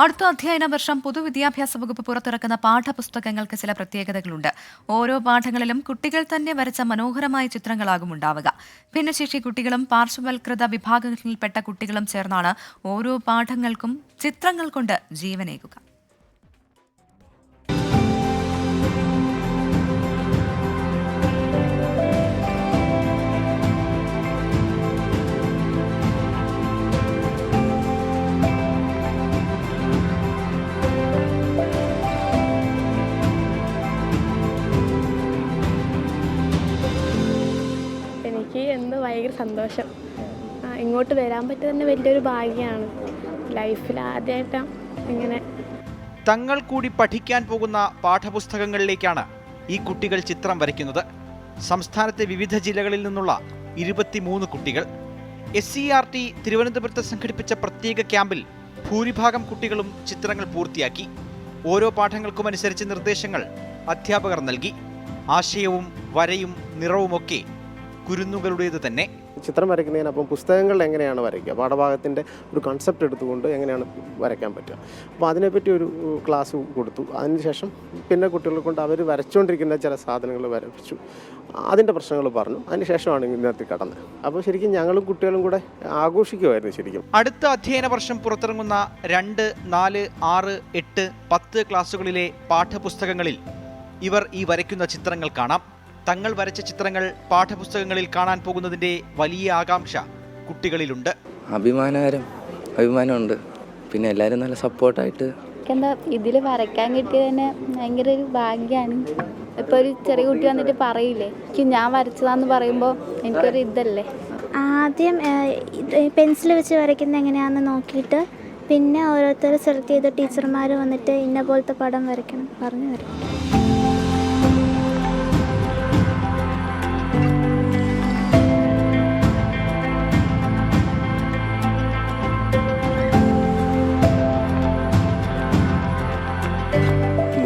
അടുത്ത അധ്യയന വർഷം പൊതുവിദ്യാഭ്യാസ വകുപ്പ് പുറത്തിറക്കുന്ന പാഠപുസ്തകങ്ങൾക്ക് ചില പ്രത്യേകതകളുണ്ട്. ഓരോ പാഠങ്ങളിലും കുട്ടികൾ തന്നെ വരച്ച മനോഹരമായ ചിത്രങ്ങളാകും ഉണ്ടാവുക. ഭിന്നശേഷി കുട്ടികളും പാർശ്വവൽകൃത വിഭാഗങ്ങളിൽപ്പെട്ട കുട്ടികളും ചേർന്നാണ് ഓരോ പാഠങ്ങൾക്കും ചിത്രങ്ങൾ കൊണ്ട് ജീവനേകുക. എന്ന് ഭയങ്കര സന്തോഷം. ഇങ്ങോട്ട് വരാൻ പറ്റിയ തന്നെ വലിയൊരു ഭാഗ്യമാണ്. ലൈഫിൽ ആദ്യമായിട്ടാണ് ഇങ്ങനെ. തങ്ങൾ കൂടി പഠിക്കാൻ പോകുന്ന പാഠപുസ്തകങ്ങളിലേക്കാണ് ഈ കുട്ടികൾ ചിത്രം വരയ്ക്കുന്നത്. സംസ്ഥാനത്തെ വിവിധ ജില്ലകളിൽ നിന്നുള്ള 23 കുട്ടികൾ. SCERT തിരുവനന്തപുരത്ത് സംഘടിപ്പിച്ച പ്രത്യേക ക്യാമ്പിൽ ഭൂരിഭാഗം കുട്ടികളും ചിത്രങ്ങൾ പൂർത്തിയാക്കി. ഓരോ പാഠങ്ങൾക്കും അനുസരിച്ച് നിർദ്ദേശങ്ങൾ അധ്യാപകർ നൽകി. ആശയവും വരയും നിറവുമൊക്കെ കുരുന്നുകളുടേത് തന്നെ. ചിത്രം വരയ്ക്കുന്നതിനപ്പം പുസ്തകങ്ങൾ എങ്ങനെയാണ് വരയ്ക്കുക, പാഠഭാഗത്തിൻ്റെ ഒരു കൺസെപ്റ്റ് എടുത്തുകൊണ്ട് എങ്ങനെയാണ് വരയ്ക്കാൻ പറ്റുക, അപ്പോൾ അതിനെപ്പറ്റി ഒരു ക്ലാസ് കൊടുത്തു. അതിനുശേഷം പിന്നെ കുട്ടികളെ കൊണ്ട് അവർ വരച്ചുകൊണ്ടിരിക്കുന്ന ചില സാധനങ്ങൾ വരപ്പിച്ചു, അതിൻ്റെ പ്രശ്നങ്ങൾ പറഞ്ഞു. അതിനുശേഷമാണ് ഇതിനകത്ത് കടന്നത്. അപ്പോൾ ശരിക്കും ഞങ്ങളും കുട്ടികളും കൂടെ ആഘോഷിക്കുമായിരുന്നു ശരിക്കും. അടുത്ത അധ്യയന വർഷം പുറത്തിറങ്ങുന്ന 2, 4, 6, 8, 10 ക്ലാസ്സുകളിലെ പാഠപുസ്തകങ്ങളിൽ ഇവർ ഈ വരയ്ക്കുന്ന ചിത്രങ്ങൾ കാണാം. തങ്ങൾ വരച്ച ചിത്രങ്ങൾ പാഠപുസ്തകങ്ങളിൽ കാണാൻ പോകുന്നതിൻ്റെ വലിയ ആകാംക്ഷ കുട്ടികളിലുണ്ട്. അഭിമാനമുണ്ട്. പിന്നെ എല്ലാവരും നല്ല സപ്പോർട്ടായിട്ട്. എന്താ ഇതിൽ വരയ്ക്കാൻ കിട്ടിയത് തന്നെ ഭയങ്കര ഒരു ഭാഗ്യമാണ്. ഇപ്പോൾ ഒരു ചെറിയ കുട്ടി വന്നിട്ട് പറയില്ലേ ഞാൻ വരച്ചതാന്ന് പറയുമ്പോൾ എനിക്കൊരു ഇതല്ലേ. ആദ്യം പെൻസിൽ വെച്ച് വരയ്ക്കുന്നത് എങ്ങനെയാണെന്ന് നോക്കിയിട്ട് പിന്നെ ഓരോരുത്തർ സെലക്ട് ചെയ്ത ടീച്ചർമാർ വന്നിട്ട് ഇന്ന പോലത്തെ പടം വരയ്ക്കണം പറഞ്ഞു വരയ്ക്കും.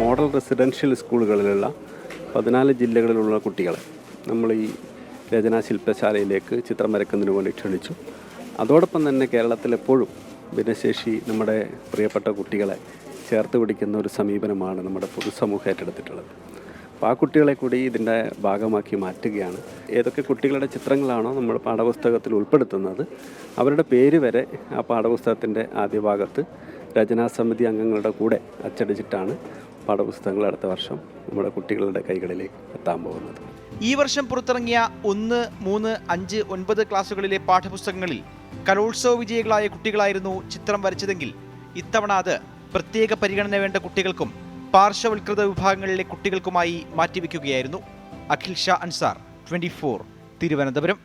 മോഡൽ റെസിഡൻഷ്യൽ സ്കൂളുകളിലുള്ള 14 ജില്ലകളിലുള്ള കുട്ടികളെ നമ്മൾ ഈ രചനാ ശില്പശാലയിലേക്ക് ചിത്രം വരയ്ക്കുന്നതിന് വേണ്ടി ക്ഷണിച്ചു. അതോടൊപ്പം തന്നെ കേരളത്തിലെപ്പോഴും ഭിന്നശേഷി നമ്മുടെ പ്രിയപ്പെട്ട കുട്ടികളെ ചേർത്ത് പിടിക്കുന്ന ഒരു സമീപനമാണ് നമ്മുടെ പൊതുസമൂഹം ഏറ്റെടുത്തിട്ടുള്ളത്. അപ്പോൾ ആ കുട്ടികളെ കൂടി ഇതിൻ്റെ ഭാഗമാക്കി മാറ്റുകയാണ്. ഏതൊക്കെ കുട്ടികളുടെ ചിത്രങ്ങളാണോ നമ്മൾ പാഠപുസ്തകത്തിൽ ഉൾപ്പെടുത്തുന്നത് അവരുടെ പേര് വരെ ആ പാഠപുസ്തകത്തിൻ്റെ ആദ്യ ഭാഗത്ത് രചനാസമിതി അംഗങ്ങളുടെ കൂടെ അച്ചടിച്ചിട്ടാണ് പാഠപുസ്തകങ്ങൾ അടുത്ത വർഷം നമ്മുടെ കുട്ടികളുടെ കൈകളിലേക്ക് എത്താൻ പോകുന്നത്. ഈ വർഷം പുറത്തിറങ്ങിയ 1, 3, 5, 9 ക്ലാസ്സുകളിലെ പാഠപുസ്തകങ്ങളിൽ കലോത്സവ വിജയികളായ കുട്ടികളായിരുന്നു ചിത്രം വരച്ചതെങ്കിൽ ഇത്തവണ അത് പ്രത്യേക പരിഗണന വേണ്ട കുട്ടികൾക്കും പാർശ്വവൽകൃത വിഭാഗങ്ങളിലെ കുട്ടികൾക്കുമായി മാറ്റിവെക്കുകയായിരുന്നു. അഖിൽ ഷാ അൻസാർ, 24, തിരുവനന്തപുരം.